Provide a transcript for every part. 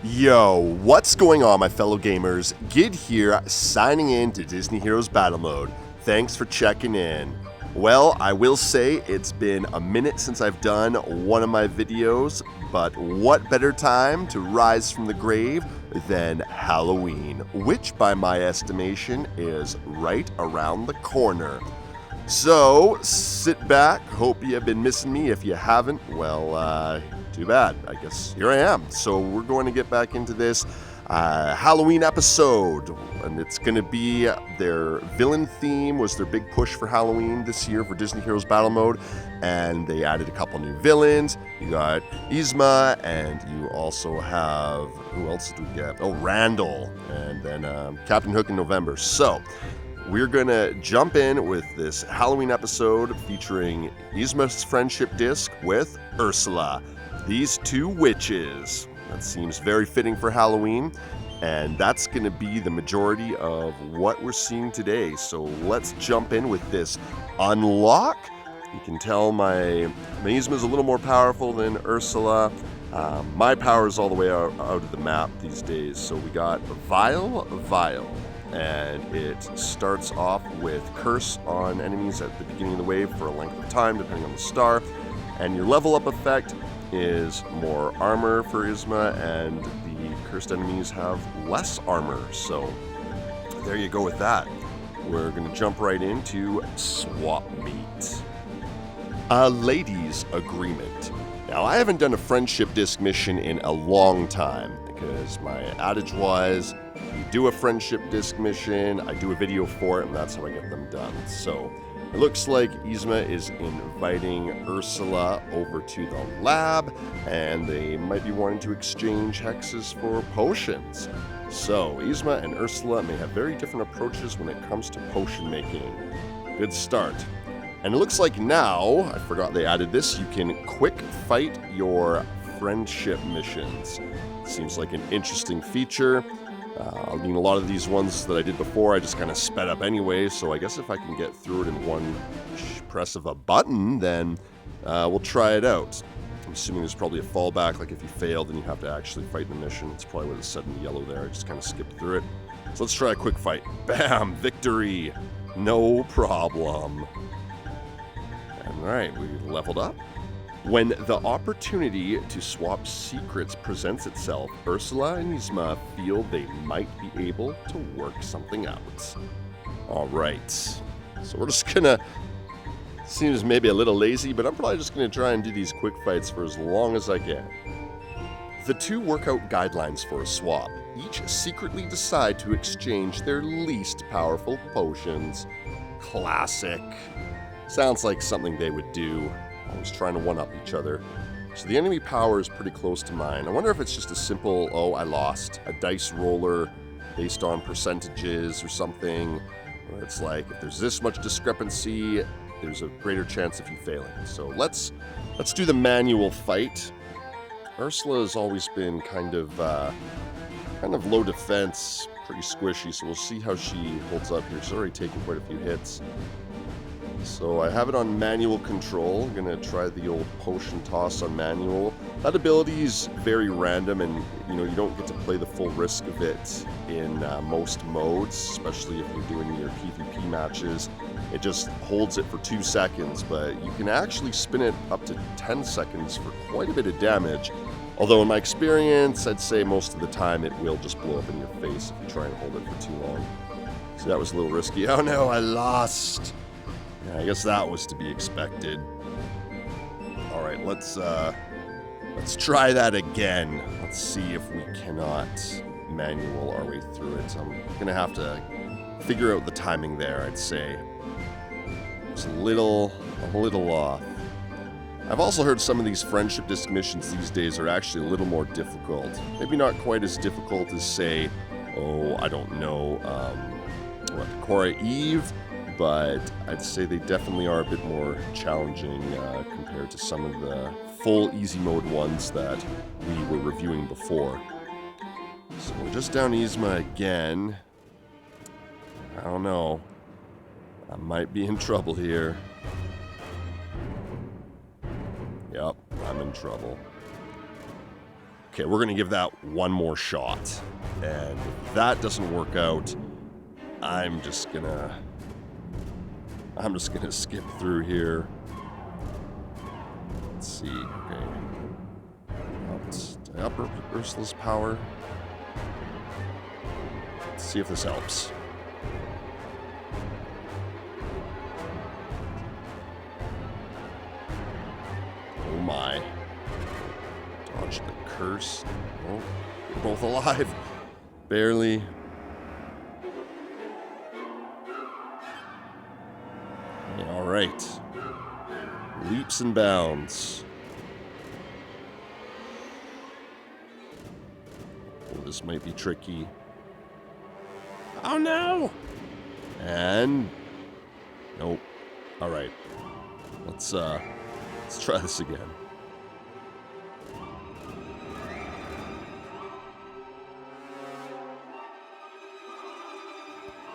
Yo, what's going on, my fellow gamers? Gid here, signing in to Disney Heroes Battle Mode. Thanks for checking in. Well, I will say it's been a minute since I've done one of my videos, but what better time to rise from the grave than Halloween, which by my estimation is right around the corner. So, sit back, hope you've been missing me. If you haven't, well, too bad. I guess here I am. So we're going to get back into this Halloween episode, and it's going to be their villain theme was their big push for Halloween this year for Disney Heroes Battle Mode, and they added a couple new villains. You got Yzma, and you also have, who else did we get? Oh, Randall, and then Captain Hook in November. So we're going to jump in with this Halloween episode featuring Yzma's friendship disc with Ursula. These two witches. That seems very fitting for Halloween, and that's going to be the majority of what we're seeing today. So let's jump in with this unlock. You can tell my Yzma is a little more powerful than Ursula. My power is all the way out of the map these days. So we got Vial, and it starts off with Curse on enemies at the beginning of the wave for a length of time, depending on the star. And your level up effect is more armor for Yzma, and the cursed enemies have less armor. So there you go with that. We're going to jump right into Swap Meet. A ladies' agreement. Now, I haven't done a friendship disc mission in a long time because my adage was, you do a friendship disc mission, I do a video for it, and that's how I get them done. So it looks like Yzma is inviting Ursula over to the lab, and they might be wanting to exchange hexes for potions. So Yzma and Ursula may have very different approaches when it comes to potion making. Good start. And it looks like now, I forgot they added this, you can quick fight your friendship missions. Seems like an interesting feature. I mean, a lot of these ones that I did before, I just kind of sped up anyway, so I guess if I can get through it in one press of a button, then we'll try it out. I'm assuming there's probably a fallback, like if you fail, then you have to actually fight the mission. It's probably what it said in yellow there. I just kind of skipped through it. So let's try a quick fight. Bam! Victory! No problem. Alright, we leveled up. When the opportunity to swap secrets presents itself, Ursula and Yzma feel they might be able to work something out. Alright, so we're just gonna, seems maybe a little lazy, but I'm probably just gonna try and do these quick fights for as long as I can. The two work out guidelines for a swap. Each secretly decide to exchange their least powerful potions. Classic. Sounds like something they would do. Always trying to one-up each other. So the enemy power is pretty close to mine. I wonder if it's just a simple, oh, I lost, a dice roller based on percentages or something. Where it's like, if there's this much discrepancy, there's a greater chance of you failing. So let's do the manual fight. Ursula has always been kind of low defense, pretty squishy, so we'll see how she holds up here. She's already taken quite a few hits. So I have it on manual control. I'm going to try the old potion toss on manual. That ability is very random, and you don't get to play the full risk of it in most modes, especially if you're doing your PvP matches. It just holds it for 2 seconds, but you can actually spin it up to 10 seconds for quite a bit of damage. Although in my experience, I'd say most of the time it will just blow up in your face if you try and hold it for too long. So that was a little risky. Oh no, I lost! Yeah, I guess that was to be expected. Alright, let's try that again. Let's see if we cannot manual our way through it. I'm gonna have to figure out the timing there, I'd say. It's a little off. I've also heard some of these friendship disc missions these days are actually a little more difficult. Maybe not quite as difficult as, say, I don't know, Cora Eve, but I'd say they definitely are a bit more challenging compared to some of the full easy mode ones that we were reviewing before. So we're just down Yzma again. I don't know. I might be in trouble here. Yep, I'm in trouble. Okay, we're gonna give that one more shot. And if that doesn't work out, I'm just gonna skip through here. Let's see, okay. Did I up Ursula's power? Let's see if this helps. Oh my. Dodge the curse. Oh, we're both alive. Barely. Yeah, all right. Leaps and bounds. Oh, this might be tricky. Oh no! And nope. All right. Let's try this again.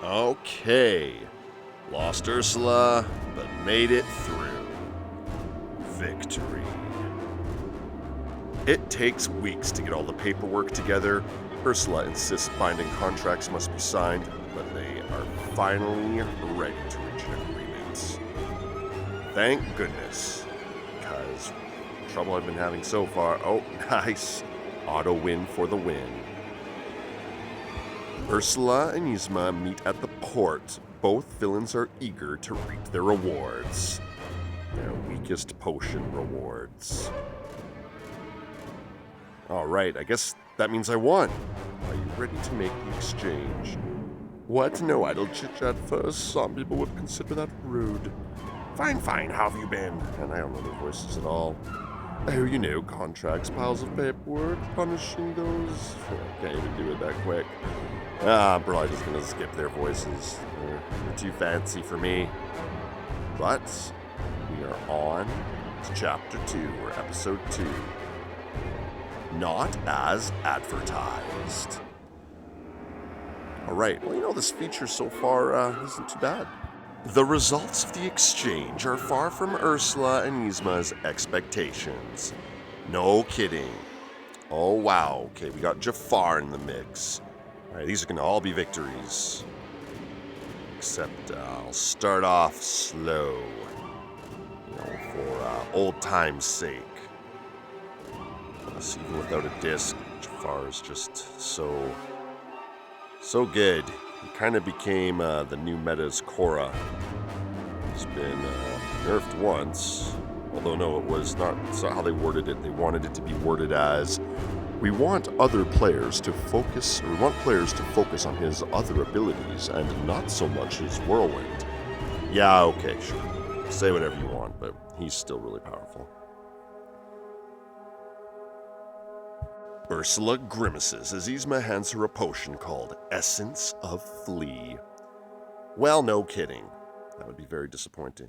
Okay. Lost Ursula, but made it through. Victory. It takes weeks to get all the paperwork together. Ursula insists binding contracts must be signed, but they are finally ready to reach an agreement. Thank goodness, because the trouble I've been having so far. Oh, nice. Auto win for the win. Ursula and Yzma meet at the port. Both villains are eager to reap their rewards. Their weakest potion rewards. Alright, I guess that means I won. Are you ready to make the exchange? What? No idle chit-chat first? Some people would consider that rude. Fine, fine, how have you been? And I don't know their voices at all. Oh, you know, contracts, piles of paperwork, punishing those. I can't even do it that quick. I'm probably just gonna skip their voices. They're too fancy for me. But we are on to Chapter 2, or Episode 2. Not as advertised. Alright, well, you know, this feature so far isn't too bad. The results of the exchange are far from Ursula and Yzma's expectations. No kidding. Oh, wow. Okay, we got Jafar in the mix. Alright, these are going to all be victories. Except I'll start off slow. You know, for old time's sake. Plus, even without a disc, Jafar is just so good. He kind of became the new meta's Korra. He's been nerfed once. Although, no, it's not how they worded it. They wanted it to be worded as, we want players to focus on his other abilities and not so much his whirlwind. Yeah, okay, sure. Say whatever you want, but he's still really powerful. Ursula grimaces as Yzma hands her a potion called Essence of Flea. Well, no kidding. That would be very disappointing.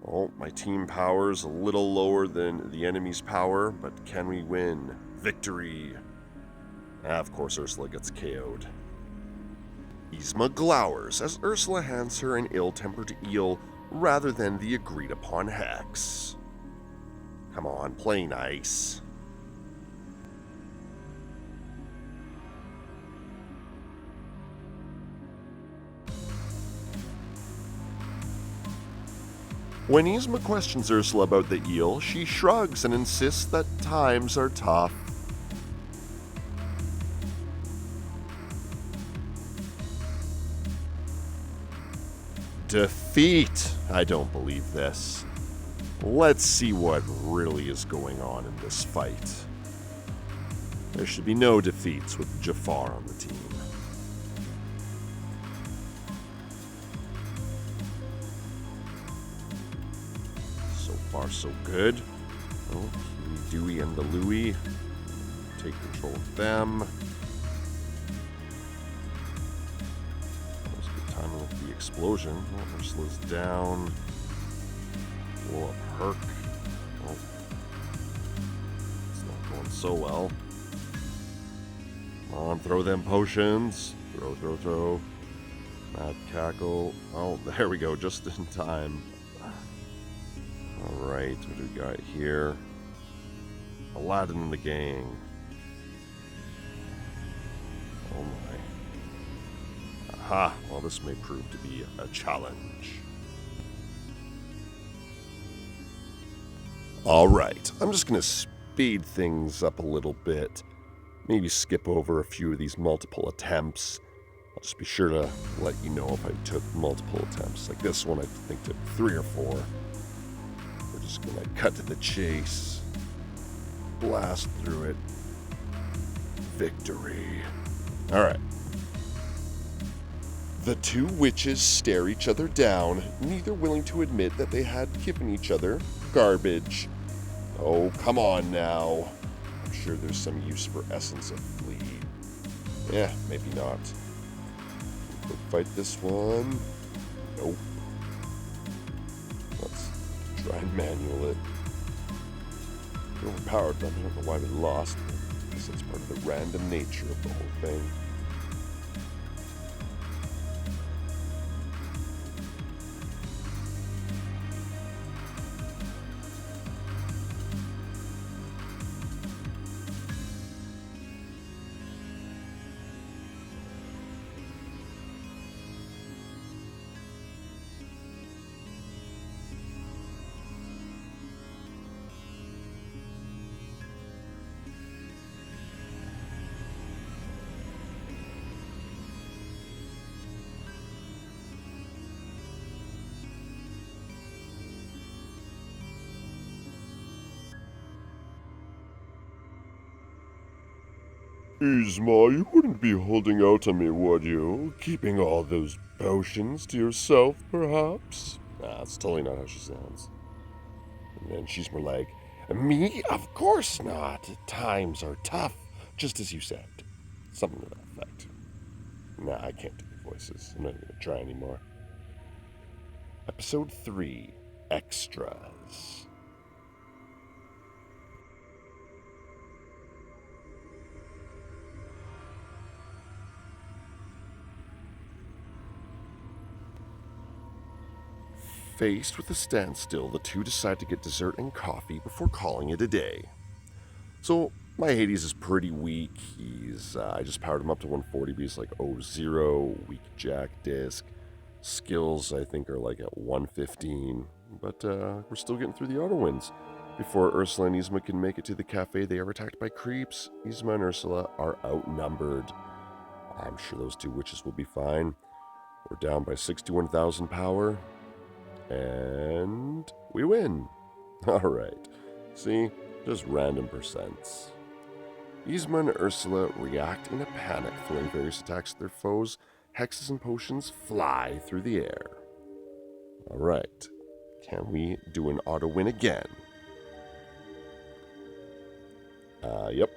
Oh, my team power's a little lower than the enemy's power, but can we win? Victory! Of course Ursula gets KO'd. Yzma glowers as Ursula hands her an ill-tempered eel rather than the agreed-upon hex. Come on, play nice. When Yzma questions Ursula about the eel, she shrugs and insists that times are tough. Defeat! I don't believe this. Let's see what really is going on in this fight. There should be no defeats with Jafar on the team. So far, so good. Oh, Dewey and the Louie. Take control of them. That was good timing with the explosion. Oh, Ursula's down. Blow up Herc. Oh. It's not going so well. Come on, throw them potions. Throw. Mad cackle. Oh, there we go, just in time. Alright, what do we got here? Aladdin and the gang. Oh my. Aha, well this may prove to be a challenge. Alright, I'm just gonna speed things up a little bit. Maybe skip over a few of these multiple attempts. I'll just be sure to let you know if I took multiple attempts. Like this one I think took 3 or 4. We're just gonna cut to the chase. Blast through it. Victory. Alright. The two witches stare each other down, neither willing to admit that they had given each other garbage. Oh, come on now. I'm sure there's some use for Essence of Flee. Yeah, maybe not. Quick fight this one. Nope. Let's try and manual it. We're overpowered, but I don't know why we lost. I guess that's part of the random nature of the whole thing. Yzma, you wouldn't be holding out on me, would you? Keeping all those potions to yourself, perhaps? Nah, that's totally not how she sounds. And then she's more like, me? Of course not. Times are tough, just as you said. Something to that effect. Nah, I can't do the voices. I'm not even gonna try anymore. Episode 3, Extras. Faced with a standstill, the two decide to get dessert and coffee before calling it a day. So, my Hades is pretty weak. I just powered him up to 140, but he's like 0, weak jack disc. Skills, I think, are like at 115. But we're still getting through the auto wins. Before Ursula and Yzma can make it to the cafe, they are attacked by creeps. Yzma and Ursula are outnumbered. I'm sure those two witches will be fine. We're down by 61,000 power. And we win. Alright. See? Just random percents. Yzma and Ursula react in a panic, throwing various attacks at their foes. Hexes and potions fly through the air. Alright. Can we do an auto win again? Yep.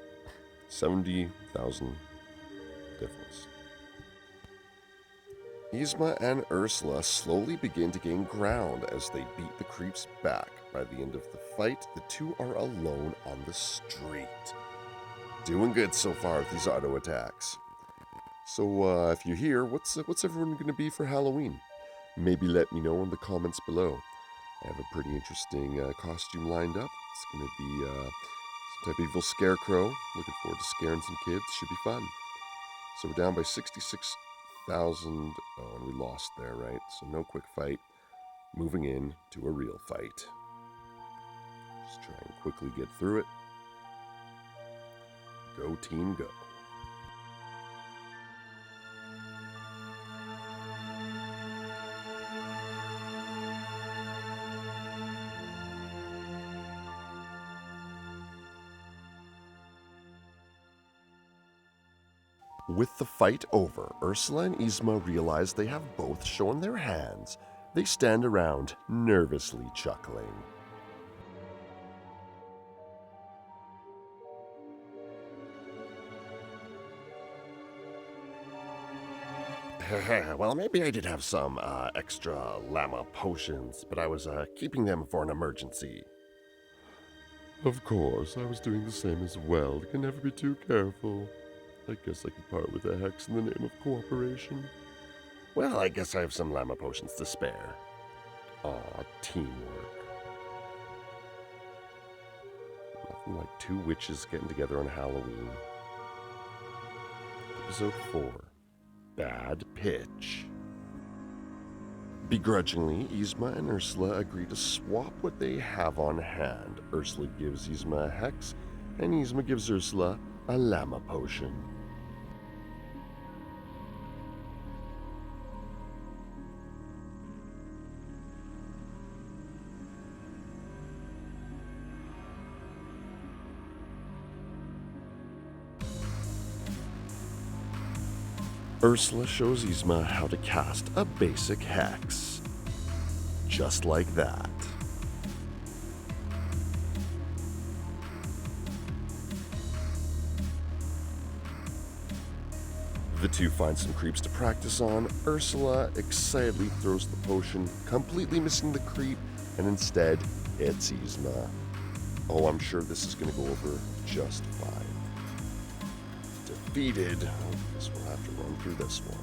70,000 difference. Yzma and Ursula slowly begin to gain ground as they beat the creeps back. By the end of the fight, the two are alone on the street. Doing good so far with these auto attacks. So, if you're here, what's everyone going to be for Halloween? Maybe let me know in the comments below. I have a pretty interesting costume lined up. It's going to be some type of evil scarecrow. Looking forward to scaring some kids. Should be fun. So we're down by 66,000. Oh, and we lost there, right? So no quick fight. Moving in to a real fight. Just try and quickly get through it. Go team, go. With the fight over, Ursula and Yzma realize they have both shown their hands. They stand around, nervously chuckling. Well, maybe I did have some extra llama potions, but I was keeping them for an emergency. Of course, I was doing the same as well. Can never be too careful. I guess I could part with a hex in the name of cooperation. Well, I guess I have some llama potions to spare. Aw, teamwork. Nothing like two witches getting together on Halloween. Episode 4. Bad Pitch. Begrudgingly, Yzma and Ursula agree to swap what they have on hand. Ursula gives Yzma a hex, and Yzma gives Ursula a llama potion. Ursula shows Yzma how to cast a basic hex. Just like that. The two find some creeps to practice on. Ursula excitedly throws the potion, completely missing the creep, and instead, it's Yzma. Oh, I'm sure this is going to go over just fine. Defeated. I guess we'll have to run through this one.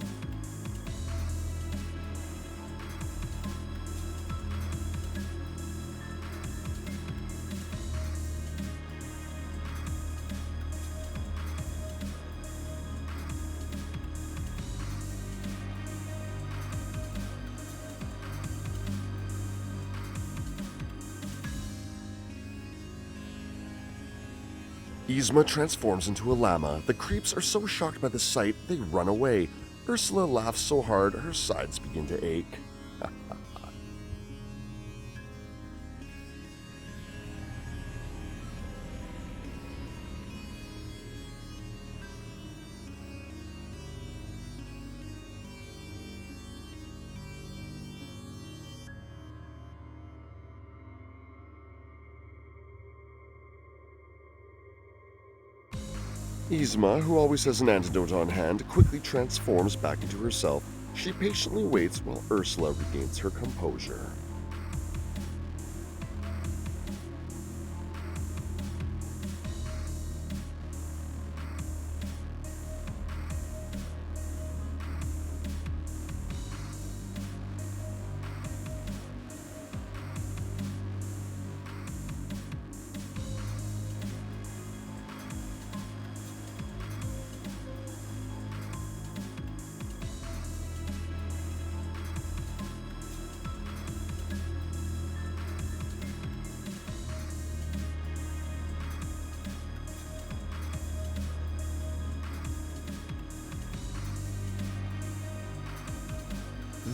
Yzma transforms into a llama. The creeps are so shocked by the sight, they run away. Ursula laughs so hard, her sides begin to ache. Yzma, who always has an antidote on hand, quickly transforms back into herself. She patiently waits while Ursula regains her composure.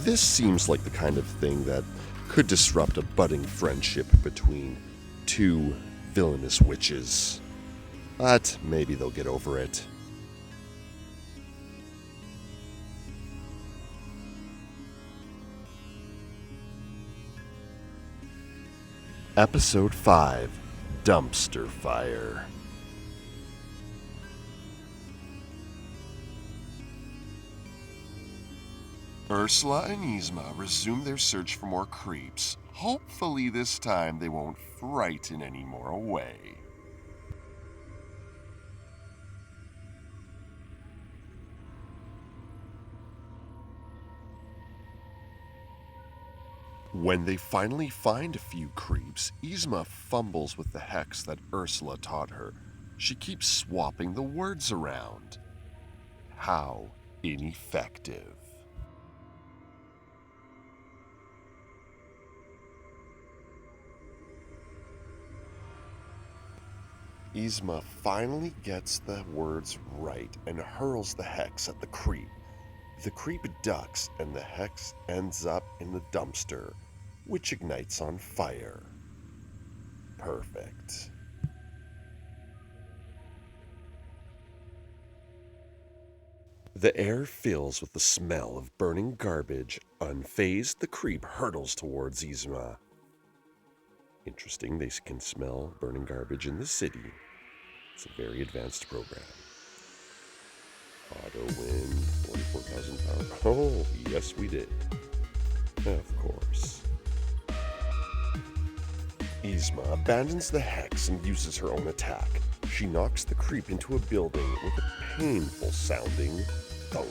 This seems like the kind of thing that could disrupt a budding friendship between two villainous witches. But maybe they'll get over it. Episode 5, Dumpster Fire. Ursula and Yzma resume their search for more creeps. Hopefully this time they won't frighten any more away. When they finally find a few creeps, Yzma fumbles with the hex that Ursula taught her. She keeps swapping the words around. How ineffective. Yzma finally gets the words right and hurls the hex at the creep. The creep ducks and the hex ends up in the dumpster, which ignites on fire. Perfect. The air fills with the smell of burning garbage. Unfazed, the creep hurtles towards Yzma. Interesting, they can smell burning garbage in the city. It's a very advanced program. Auto win, 44,000 pounds. Oh, yes we did. Of course. Yzma abandons the hex and uses her own attack. She knocks the creep into a building with a painful sounding thunk.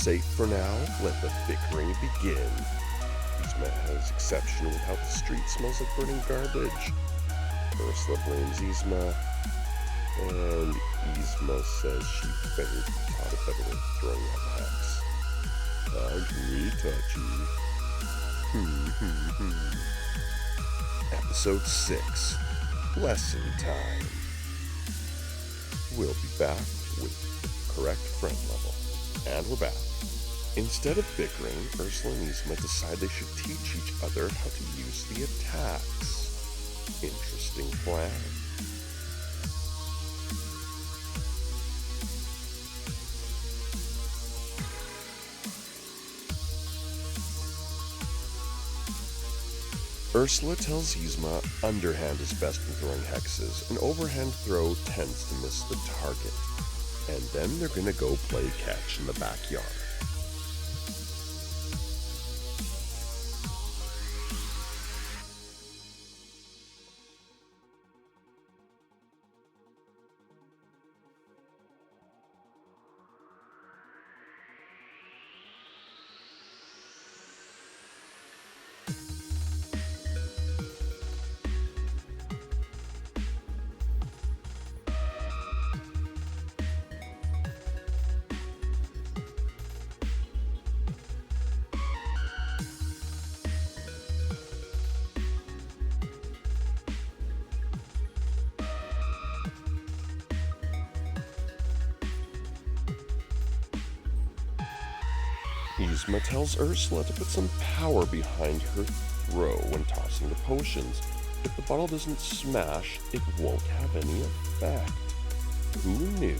safe for now, let the bickering begin. Yzma has exception with how the street smells like burning garbage. Ursula blames Yzma, and Yzma says she better be taught a better way of throwing out hex. Agree, touchy. Episode 6, Lesson Time. We'll be back with the correct friend level. And we're back. Instead of bickering, Ursula and Yzma decide they should teach each other how to use the attacks. Interesting plan. Ursula tells Yzma underhand is best in throwing hexes, and overhand throw tends to miss the target. And then they're gonna go play catch in the backyard. Yzma tells Ursula to put some power behind her throw when tossing the potions. If the bottle doesn't smash, it won't have any effect. Who knew?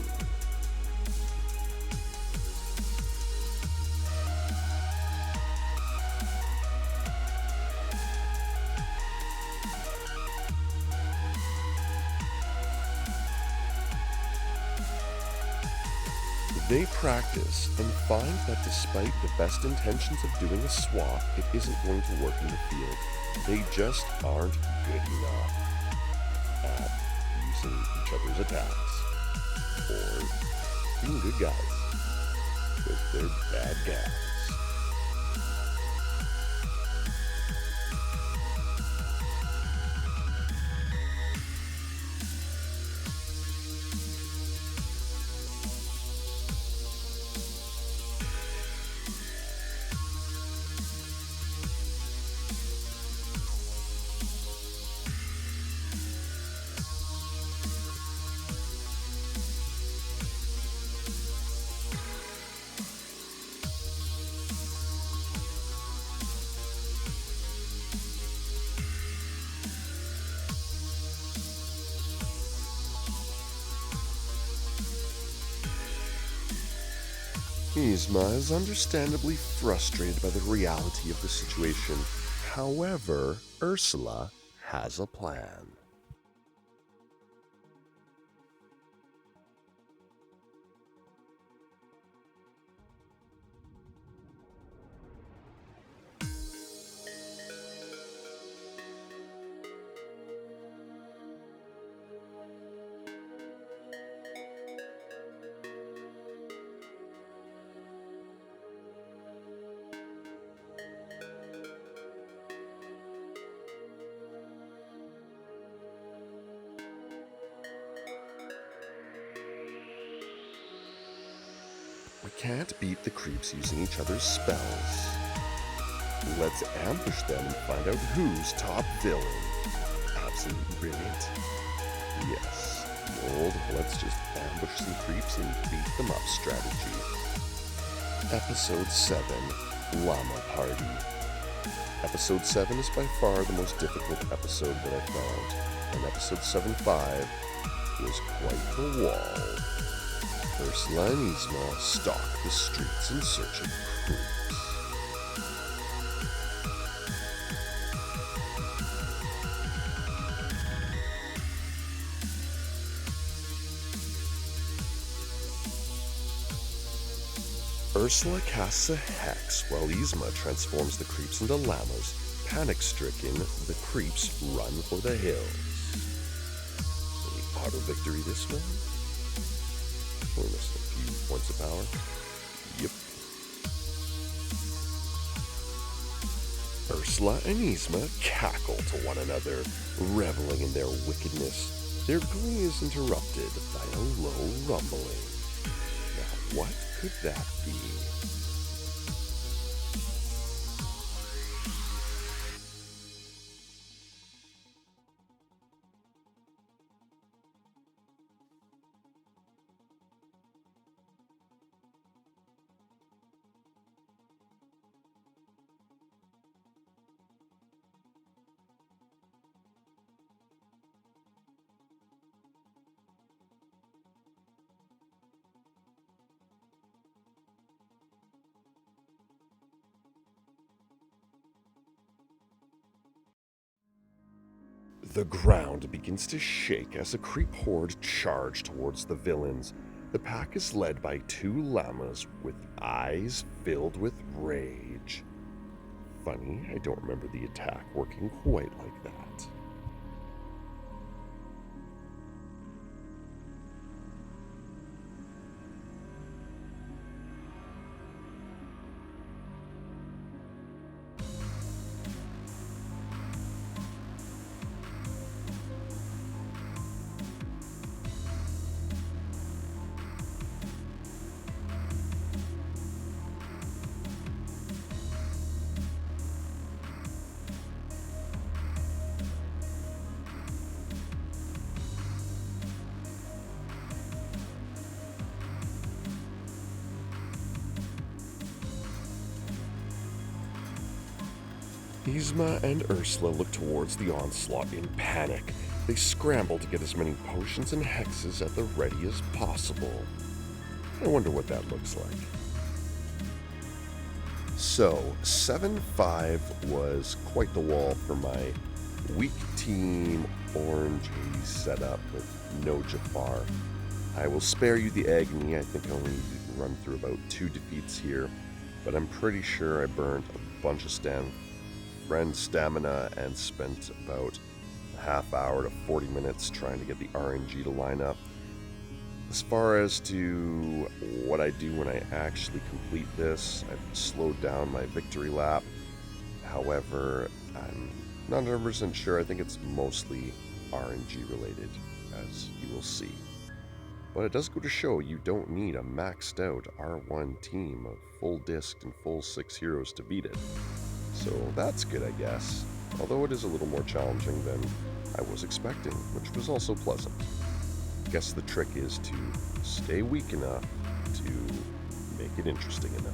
They practice and find that despite the best intentions of doing a swap, it isn't going to work in the field. They just aren't good enough at using each other's attacks. Or being good guys. Because they're bad guys. Yzma is understandably frustrated by the reality of the situation. However, Ursula has a plan. We can't beat the creeps using each other's spells. Let's ambush them and find out who's top villain. Absolutely brilliant. Yes, the old let's just ambush some creeps and beat them up strategy. Episode 7, Llama Party. Episode 7 is by far the most difficult episode that I found, and episode 7-5 was quite the wall. Ursula and Yzma stalk the streets in search of creeps. Ursula casts a hex while Yzma transforms the creeps into llamas. Panic-stricken, the creeps run for the hills. Any auto victory this one? We missed a few points of power. Yep. Ursula and Yzma cackle to one another, reveling in their wickedness. Their glee is interrupted by a low rumbling. Now, what could that be? The ground begins to shake as a creep horde charge towards the villains. The pack is led by two llamas with eyes filled with rage. Funny, I don't remember the attack working quite like that. Yzma and Ursula look towards the onslaught in panic. They scramble to get as many potions and hexes at the ready as possible. I wonder what that looks like. So, 7-5 was quite the wall for my weak team orange haze setup with no Jafar. I will spare you the agony. I think I only run through about 2 defeats here, but I'm pretty sure I burnt a bunch of stamina and spent about a half hour to 40 minutes trying to get the RNG to line up. As far as to what I do when I actually complete this, I've slowed down my victory lap. However, I'm not 100% sure. I think it's mostly RNG related, as you will see. But it does go to show you don't need a maxed out R1 team of full disc and full 6 heroes to beat it. So that's good, I guess. Although it is a little more challenging than I was expecting, which was also pleasant. Guess the trick is to stay weak enough to make it interesting enough.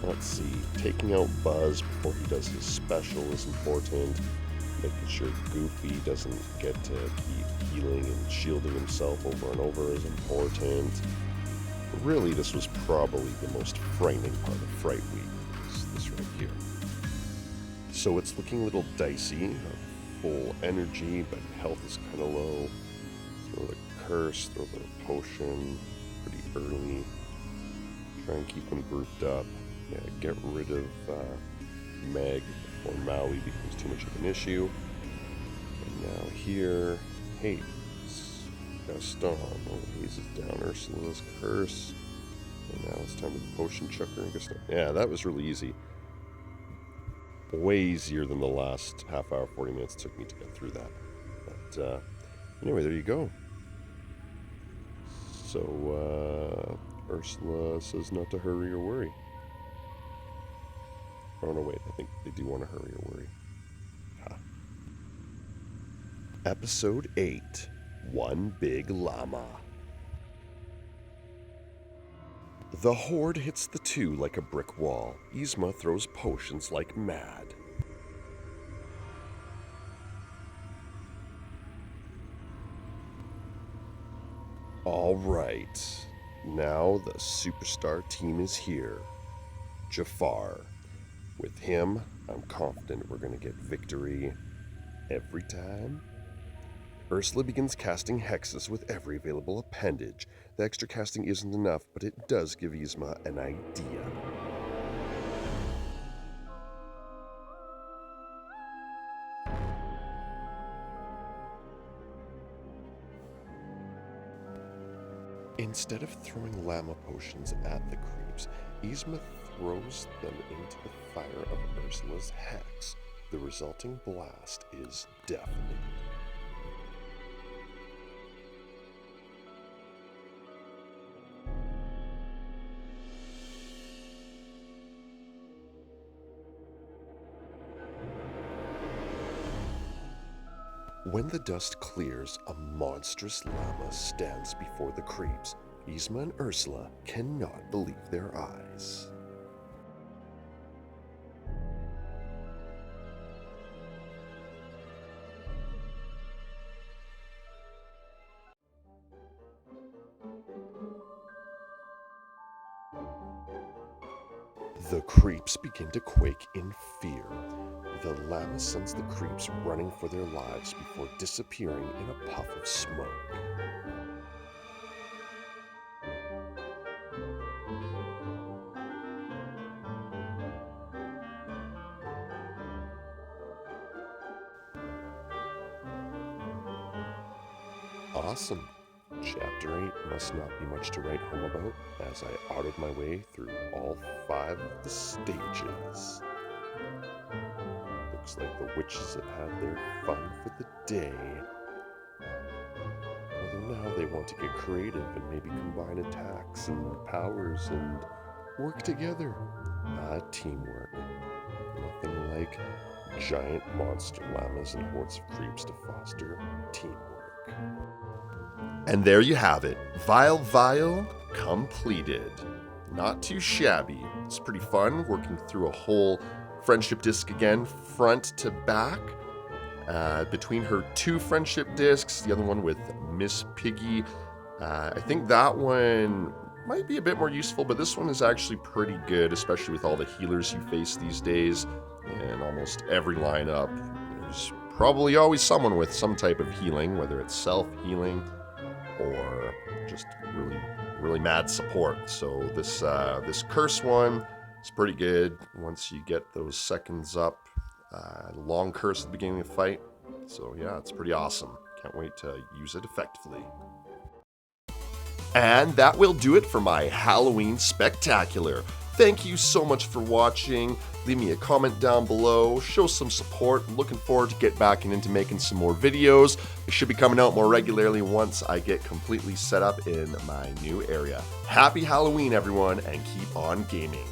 Let's see, taking out Buzz before he does his special is important. Making sure Goofy doesn't get to keep healing and shielding himself over and over is important. Really, this was probably the most frightening part of Fright Week, is this right here. So it's looking a little dicey. Full energy, but health is kind of low. Throw the curse, throw the potion pretty early. Try and keep them grouped up. Yeah, get rid of Meg or Maui becomes too much of an issue. And now here, Haze, Gaston, Haze is down, Ursula's curse. And now it's time for the potion chucker and Gaston. Yeah, that was really easy. Way easier than the last half hour, 40 minutes took me to get through that. But anyway, there you go. So Ursula says not to hurry or worry. Oh no, wait, I think they do want to hurry or worry. Huh. Episode 8, One Big Llama. The horde hits the two like a brick wall. Yzma throws potions like mad. Alright, now the superstar team is here. Jafar. With him, I'm confident we're going to get victory every time. Ursula begins casting hexes with every available appendage. The extra casting isn't enough, but it does give Yzma an idea. Instead of throwing llama potions at the creeps, Yzma throws them into the fire of Ursula's hex. The resulting blast is deafening. When the dust clears, a monstrous llama stands before the creeps. Yzma and Ursula cannot believe their eyes. The creeps begin to quake in fear. The llama sends the creeps running for their lives before disappearing in a puff of smoke. Awesome. Chapter 8 must not be much to write home about, as I autoed my way through all 5 of the stages. Looks like the witches have had their fun for the day. Although now they want to get creative and maybe combine attacks and powers and work together. Teamwork. Nothing like giant monster llamas and hordes of creeps to foster teamwork. And there you have it. Vial completed. Not too shabby. It's pretty fun working through a whole friendship disc again, front to back. Between her 2 friendship discs, the other one with Miss Piggy. I think that one might be a bit more useful, but this one is actually pretty good, especially with all the healers you face these days. In almost every lineup, there's probably always someone with some type of healing, whether it's self-healing or just really mad support. So this curse one is pretty good once you get those seconds up. Long curse at the beginning of the fight. So yeah, it's pretty awesome. Can't wait to use it effectively. And that will do it for my Halloween Spectacular. Thank you so much for watching. Leave me a comment down below, show some support. I'm looking forward to get back into making some more videos. It should be coming out more regularly once I get completely set up in my new area. Happy Halloween, everyone, and keep on gaming.